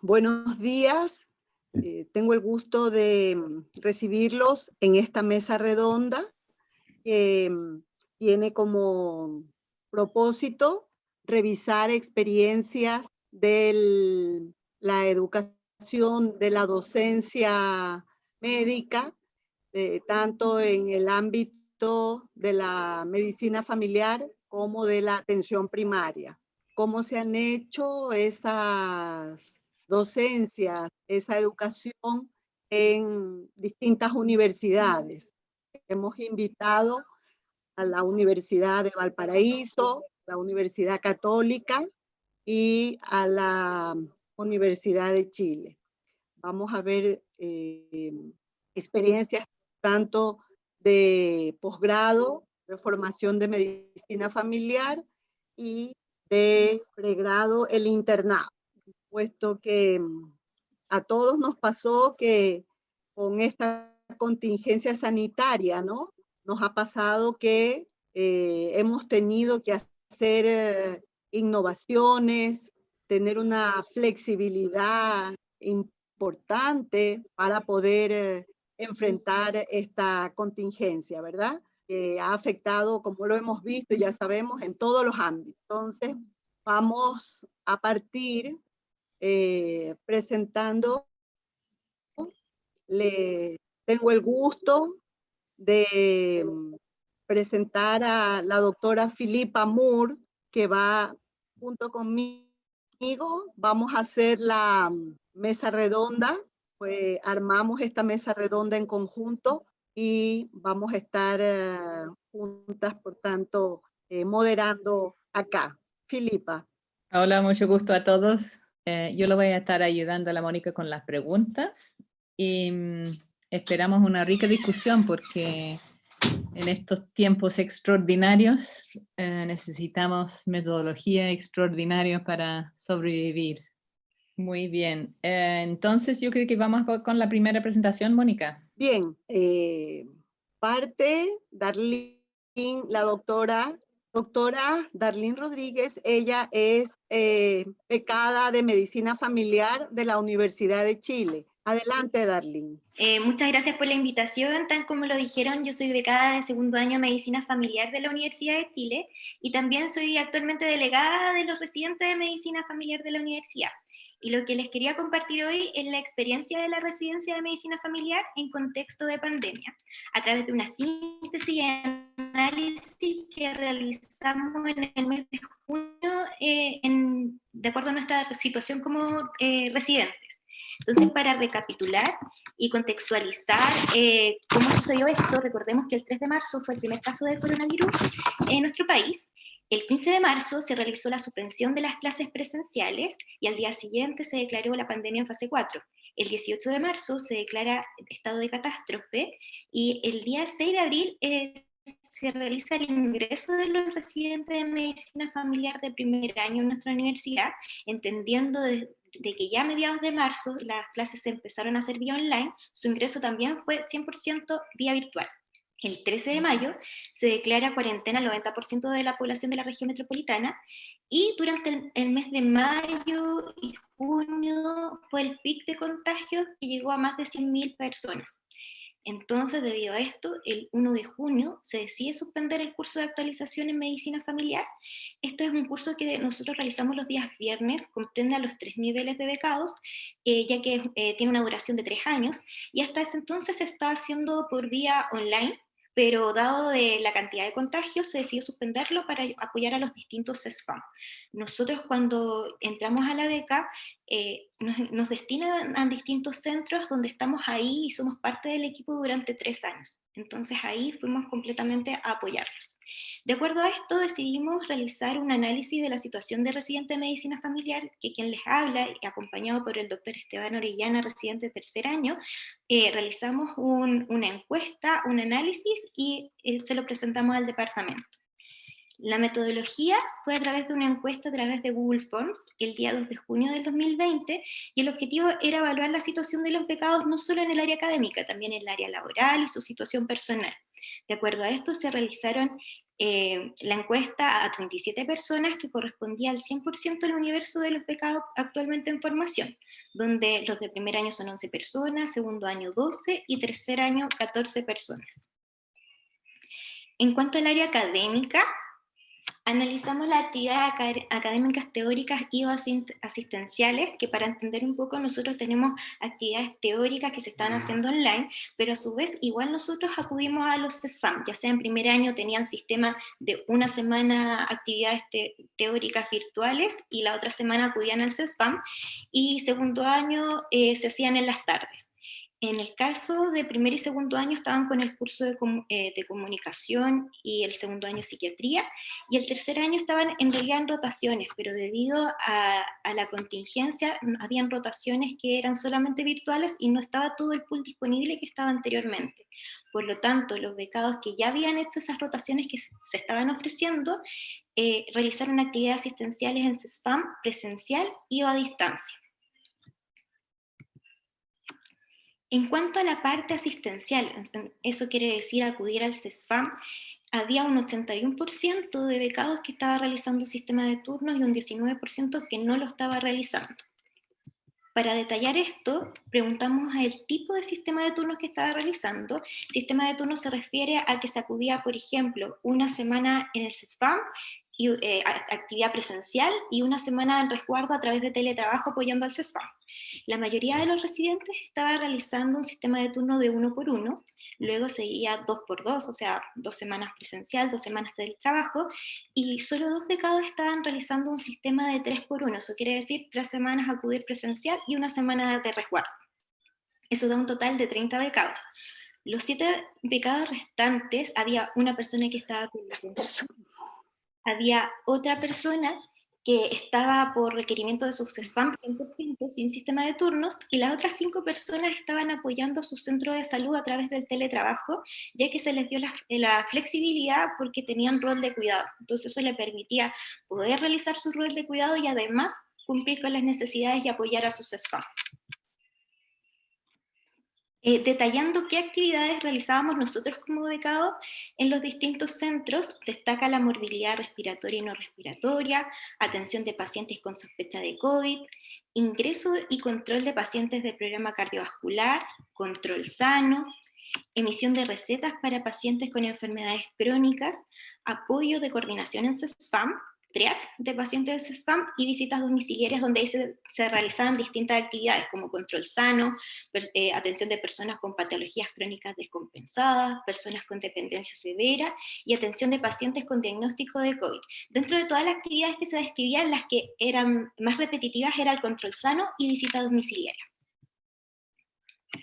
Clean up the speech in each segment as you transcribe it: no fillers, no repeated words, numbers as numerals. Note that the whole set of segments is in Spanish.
Buenos días. Tengo el gusto de recibirlos en esta mesa redonda que tiene como propósito revisar experiencias de la educación, de la docencia médica, tanto en el ámbito de la medicina familiar como de la atención primaria. ¿Cómo se han hecho esas docencias, esa educación en distintas universidades? Hemos invitado a la Universidad de Valparaíso, la Universidad Católica y a la Universidad de Chile. Vamos a ver experiencias tanto de posgrado, de formación de medicina familiar y de pregrado, el internado, puesto que a todos nos pasó que con esta contingencia sanitaria, ¿no? Nos ha pasado que hemos tenido que hacer innovaciones, tener una flexibilidad importante para poder enfrentar esta contingencia, ¿verdad? Que ha afectado, como lo hemos visto y ya sabemos, en todos los ámbitos. Entonces, vamos a partir presentando, tengo el gusto de presentar a la doctora Philippa Moore, que va junto conmigo. Vamos a hacer la mesa redonda, pues armamos esta mesa redonda en conjunto y vamos a estar juntas, por tanto, moderando acá. Philippa. Hola, mucho gusto a todos. Yo lo voy a estar ayudando a la Mónica con las preguntas y esperamos una rica discusión porque en estos tiempos extraordinarios necesitamos metodología extraordinaria para sobrevivir. Muy bien. Entonces yo creo que vamos con la primera presentación, Mónica. Bien, parte Darlene, la doctora Darlene Rodríguez. Ella es becada de Medicina Familiar de la Universidad de Chile. Adelante, Darlene. Muchas gracias por la invitación. Tal como lo dijeron, yo soy becada de segundo año de Medicina Familiar de la Universidad de Chile y también soy actualmente delegada de los residentes de Medicina Familiar de la universidad. Y lo que les quería compartir hoy es la experiencia de la residencia de Medicina Familiar en contexto de pandemia, a través de una síntesis y análisis que realizamos en el mes de junio, de acuerdo a nuestra situación como residentes. Entonces, para recapitular y contextualizar cómo sucedió esto, recordemos que el 3 de marzo fue el primer caso de coronavirus en nuestro país. El 15 de marzo se realizó la suspensión de las clases presenciales y al día siguiente se declaró la pandemia en fase 4. El 18 de marzo se declara estado de catástrofe y el día 6 de abril se realiza el ingreso de los residentes de medicina familiar de primer año en nuestra universidad, entendiendo de que ya a mediados de marzo las clases se empezaron a hacer vía online, su ingreso también fue 100% vía virtual. El 13 de mayo se declara cuarentena al 90% de la población de la región metropolitana y durante el mes de mayo y junio fue el pic de contagios que llegó a más de 100.000 personas. Entonces, debido a esto, el 1 de junio se decide suspender el curso de actualización en medicina familiar. Esto es un curso que nosotros realizamos los días viernes, comprende a los 3 niveles de becados, ya que tiene una duración de 3 años, y hasta ese entonces se estaba haciendo por vía online, pero dado de la cantidad de contagios se decidió suspenderlo para apoyar a los distintos CESFAM. Nosotros cuando entramos a la beca nos destinan a distintos centros donde estamos ahí y somos parte del equipo durante 3 años. Entonces ahí fuimos completamente a apoyarlos. De acuerdo a esto, decidimos realizar un análisis de la situación de residente de medicina familiar, que quien les habla, acompañado por el doctor Esteban Orellana, residente de tercer año, realizamos una encuesta, un análisis y se lo presentamos al departamento. La metodología fue a través de una encuesta a través de Google Forms el día 2 de junio del 2020 y el objetivo era evaluar la situación de los becados no solo en el área académica, también en el área laboral y su situación personal. De acuerdo a esto, se realizaron la encuesta a 37 personas que correspondía al 100% del universo de los becados actualmente en formación, donde los de primer año son 11 personas, segundo año 12 y tercer año 14 personas. En cuanto al área académica, analizamos las actividades académicas teóricas y asistenciales, que para entender un poco nosotros tenemos actividades teóricas que se están haciendo online, pero a su vez igual nosotros acudimos a los CESFAM, ya sea en primer año tenían sistema de una semana actividades teóricas virtuales y la otra semana acudían al CESFAM, y segundo año se hacían en las tardes. En el caso de primer y segundo año estaban con el curso de comunicación y el segundo año psiquiatría, y el tercer año estaban en realidad en rotaciones, pero debido a la contingencia habían rotaciones que eran solamente virtuales y no estaba todo el pool disponible que estaba anteriormente. Por lo tanto, los becados que ya habían hecho esas rotaciones que se estaban ofreciendo, realizaron actividades asistenciales en CESFAM presencial y o a distancia. En cuanto a la parte asistencial, eso quiere decir acudir al CESFAM, había un 81% de becados que estaba realizando sistema de turnos y un 19% que no lo estaba realizando. Para detallar esto, preguntamos el tipo de sistema de turnos que estaba realizando. Sistema de turnos se refiere a que se acudía, por ejemplo, una semana en el CESFAM, y, actividad presencial, y una semana en resguardo a través de teletrabajo apoyando al CESFAM. La mayoría de los residentes estaba realizando un sistema de turno de 1 por 1, luego seguía 2 por 2, o sea, 2 semanas presencial, 2 semanas de trabajo, y solo 2 becados estaban realizando un sistema de 3 por 1, eso quiere decir 3 semanas acudir presencial y una semana de resguardo. Eso da un total de 30 becados. Los 7 becados restantes, había una persona que estaba con licencia, había otra persona que estaba por requerimiento de sus CESFAM 100% sin sistema de turnos, y las otras 5 personas estaban apoyando a su centro de salud a través del teletrabajo, ya que se les dio la flexibilidad porque tenían rol de cuidado. Entonces eso le permitía poder realizar su rol de cuidado y además cumplir con las necesidades y apoyar a su CESFAM. Detallando qué actividades realizábamos nosotros como becados en los distintos centros, destaca la morbilidad respiratoria y no respiratoria, atención de pacientes con sospecha de COVID, ingreso y control de pacientes del programa cardiovascular, control sano, emisión de recetas para pacientes con enfermedades crónicas, apoyo de coordinación en CESFAM, triage de pacientes de CESFAM y visitas domiciliarias, donde ahí se realizaban distintas actividades como control sano, atención de personas con patologías crónicas descompensadas, personas con dependencia severa y atención de pacientes con diagnóstico de COVID. Dentro de todas las actividades que se describían, las que eran más repetitivas era el control sano y visita domiciliaria.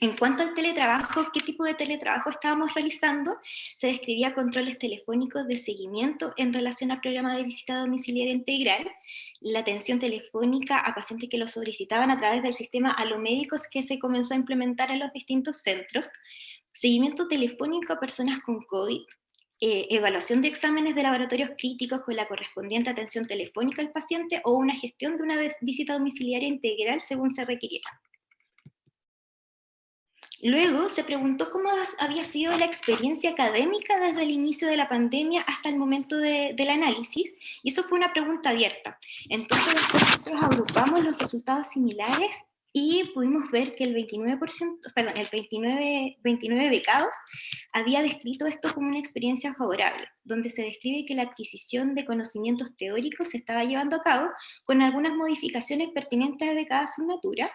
En cuanto al teletrabajo, ¿qué tipo de teletrabajo estábamos realizando? Se describía controles telefónicos de seguimiento en relación al programa de visita domiciliaria integral, la atención telefónica a pacientes que lo solicitaban a través del sistema Alomédicos que se comenzó a implementar en los distintos centros, seguimiento telefónico a personas con COVID, evaluación de exámenes de laboratorios críticos con la correspondiente atención telefónica al paciente o una gestión de una visita domiciliaria integral según se requiriera. Luego se preguntó cómo había sido la experiencia académica desde el inicio de la pandemia hasta el momento del análisis, y eso fue una pregunta abierta. Entonces nosotros agrupamos los resultados similares y pudimos ver que el 29 becados había descrito esto como una experiencia favorable, donde se describe que la adquisición de conocimientos teóricos se estaba llevando a cabo con algunas modificaciones pertinentes de cada asignatura.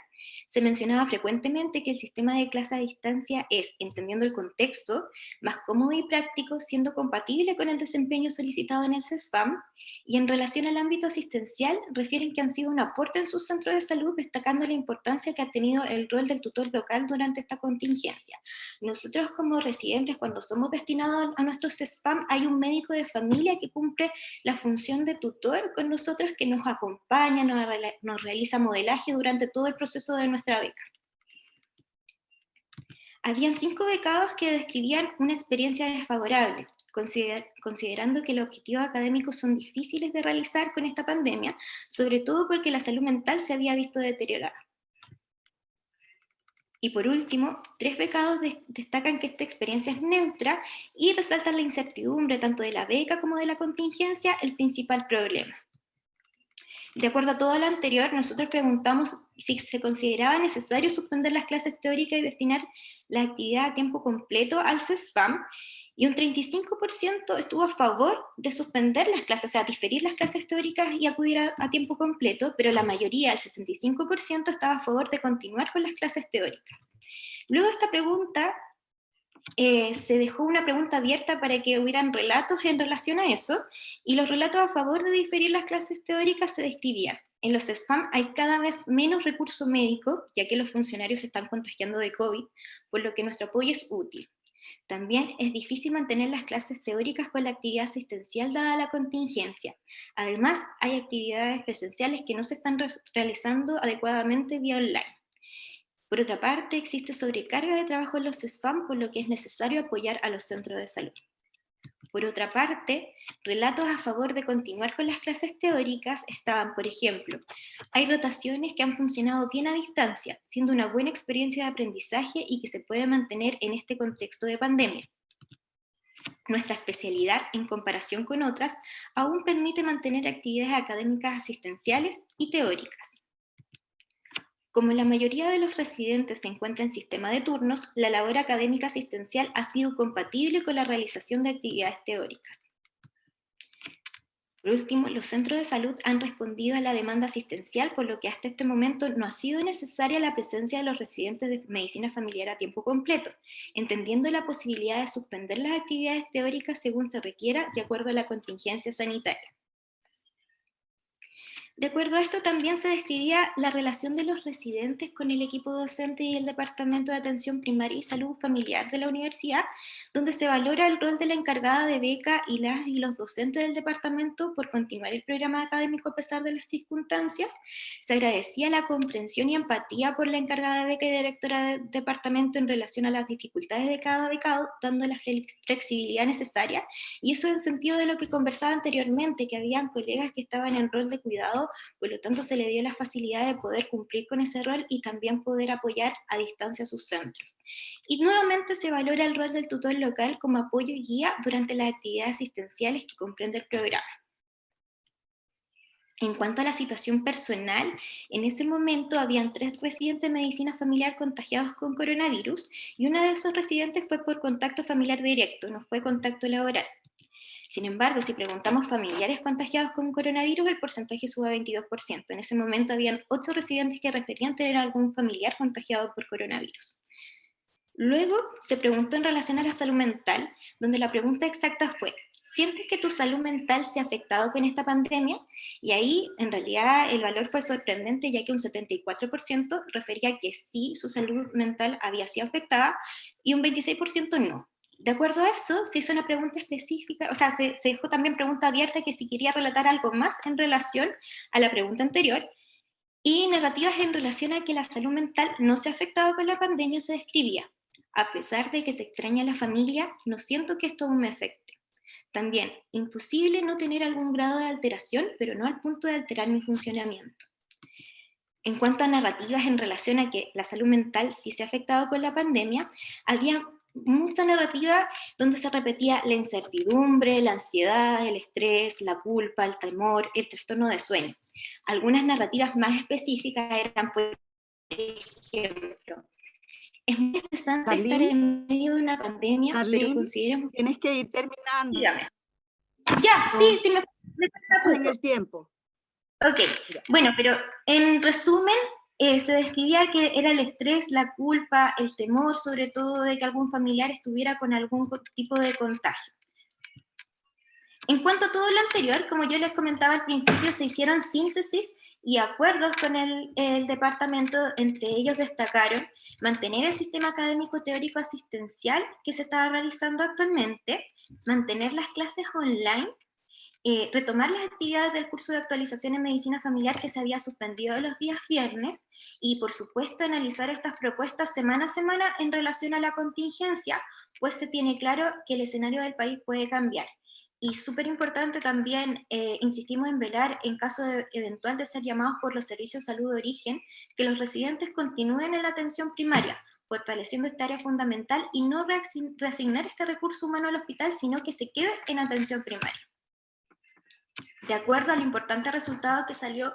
Se mencionaba frecuentemente que el sistema de clase a distancia es, entendiendo el contexto, más cómodo y práctico, siendo compatible con el desempeño solicitado en el CESFAM, y en relación al ámbito asistencial, refieren que han sido un aporte en sus centros de salud, destacando la importancia que ha tenido el rol del tutor local durante esta contingencia. Nosotros como residentes, cuando somos destinados a nuestro CESFAM, hay un médico de familia que cumple la función de tutor con nosotros, que nos acompaña, nos realiza modelaje durante todo el proceso de nuestra beca. Habían 5 becados que describían una experiencia desfavorable, considerando que los objetivos académicos son difíciles de realizar con esta pandemia, sobre todo porque la salud mental se había visto deteriorada. Y por último, 3 becados destacan que esta experiencia es neutra y resaltan la incertidumbre tanto de la beca como de la contingencia, el principal problema. De acuerdo a todo lo anterior, nosotros preguntamos si se consideraba necesario suspender las clases teóricas y destinar la actividad a tiempo completo al CESFAM, y un 35% estuvo a favor de suspender las clases, o sea, diferir las clases teóricas y acudir a tiempo completo, pero la mayoría, el 65%, estaba a favor de continuar con las clases teóricas. Luego de esta pregunta, se dejó una pregunta abierta para que hubieran relatos en relación a eso, y los relatos a favor de diferir las clases teóricas se describían: en los SFAM hay cada vez menos recurso médico, ya que los funcionarios se están contagiando de COVID, por lo que nuestro apoyo es útil. También es difícil mantener las clases teóricas con la actividad asistencial dada la contingencia. Además, hay actividades presenciales que no se están realizando adecuadamente vía online. Por otra parte, existe sobrecarga de trabajo en los SFAM, por lo que es necesario apoyar a los centros de salud. Por otra parte, relatos a favor de continuar con las clases teóricas estaban, por ejemplo, hay rotaciones que han funcionado bien a distancia, siendo una buena experiencia de aprendizaje y que se puede mantener en este contexto de pandemia. Nuestra especialidad, en comparación con otras, aún permite mantener actividades académicas asistenciales y teóricas. Como la mayoría de los residentes se encuentra en sistema de turnos, la labor académica asistencial ha sido compatible con la realización de actividades teóricas. Por último, los centros de salud han respondido a la demanda asistencial, por lo que hasta este momento no ha sido necesaria la presencia de los residentes de medicina familiar a tiempo completo, entendiendo la posibilidad de suspender las actividades teóricas según se requiera de acuerdo a la contingencia sanitaria. De acuerdo a esto, también se describía la relación de los residentes con el equipo docente y el Departamento de Atención Primaria y Salud Familiar de la universidad, donde se valora el rol de la encargada de beca y las y los docentes del departamento por continuar el programa académico a pesar de las circunstancias. Se agradecía la comprensión y empatía por la encargada de beca y directora del departamento en relación a las dificultades de cada becado, dando la flexibilidad necesaria, y eso en sentido de lo que conversaba anteriormente, que habían colegas que estaban en rol de cuidado. Por lo tanto, se le dio la facilidad de poder cumplir con ese rol y también poder apoyar a distancia a sus centros. Y nuevamente se valora el rol del tutor local como apoyo y guía durante las actividades asistenciales que comprende el programa. En cuanto a la situación personal, en ese momento habían 3 residentes de medicina familiar contagiados con coronavirus, y uno de esos residentes fue por contacto familiar directo, no fue contacto laboral. Sin embargo, si preguntamos familiares contagiados con coronavirus, el porcentaje sube a 22%. En ese momento habían 8 residentes que referían tener algún familiar contagiado por coronavirus. Luego se preguntó en relación a la salud mental, donde la pregunta exacta fue: ¿sientes que tu salud mental se ha afectado con esta pandemia? Y ahí, en realidad, el valor fue sorprendente, ya que un 74% refería que sí, su salud mental había sido afectada, y un 26% no. De acuerdo a eso, se hizo una pregunta específica, o sea, se dejó también pregunta abierta que si quería relatar algo más en relación a la pregunta anterior, y negativas en relación a que la salud mental no se ha afectado con la pandemia se describía: a pesar de que se extraña a la familia, no siento que esto aún me afecte. También, imposible no tener algún grado de alteración, pero no al punto de alterar mi funcionamiento. En cuanto a narrativas en relación a que la salud mental sí se ha afectado con la pandemia, había mucha narrativa donde se repetía la incertidumbre, la ansiedad, el estrés, la culpa, el temor, el trastorno de sueño. Algunas narrativas más específicas eran, por ejemplo, es muy interesante estar en medio de una pandemia, pero consideremos... Tienes que ir terminando. Dígame. Ya, sí, me en el tiempo. Ok, bueno, pero en resumen, se describía que era el estrés, la culpa, el temor, sobre todo de que algún familiar estuviera con algún tipo de contagio. En cuanto a todo lo anterior, como yo les comentaba al principio, se hicieron síntesis y acuerdos con el departamento. Entre ellos destacaron mantener el sistema académico teórico asistencial que se estaba realizando actualmente, mantener las clases online, retomar las actividades del curso de actualización en medicina familiar que se había suspendido los días viernes, y por supuesto analizar estas propuestas semana a semana en relación a la contingencia, pues se tiene claro que el escenario del país puede cambiar. Y súper importante también, insistimos en velar, en caso eventual de ser llamados por los servicios de salud de origen, que los residentes continúen en la atención primaria, fortaleciendo esta área fundamental y no reasignar este recurso humano al hospital, sino que se quede en atención primaria. De acuerdo al importante resultado que salió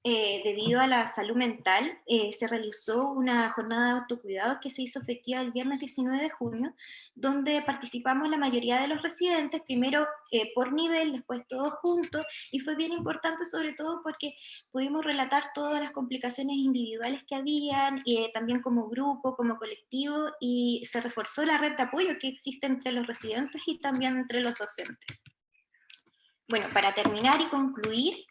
debido a la salud mental, se realizó una jornada de autocuidado que se hizo efectiva el viernes 19 de junio, donde participamos la mayoría de los residentes, primero por nivel, después todos juntos, y fue bien importante sobre todo porque pudimos relatar todas las complicaciones individuales que habían, también como grupo, como colectivo, y se reforzó la red de apoyo que existe entre los residentes y también entre los docentes. Bueno, para terminar y concluir,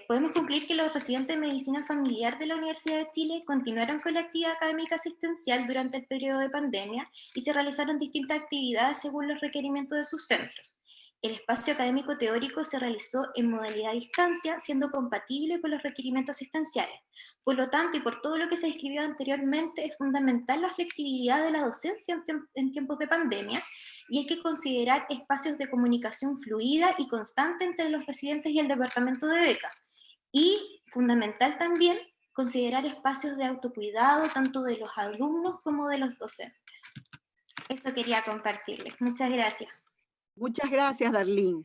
podemos concluir que los residentes de medicina familiar de la Universidad de Chile continuaron con la actividad académica asistencial durante el periodo de pandemia y se realizaron distintas actividades según los requerimientos de sus centros. El espacio académico teórico se realizó en modalidad a distancia, siendo compatible con los requerimientos asistenciales. Por lo tanto, y por todo lo que se describió anteriormente, es fundamental la flexibilidad de la docencia en tiempos de pandemia, y hay que considerar espacios de comunicación fluida y constante entre los residentes y el departamento de beca. Y fundamental también considerar espacios de autocuidado tanto de los alumnos como de los docentes. Eso quería compartirles. Muchas gracias. Muchas gracias, Darlene.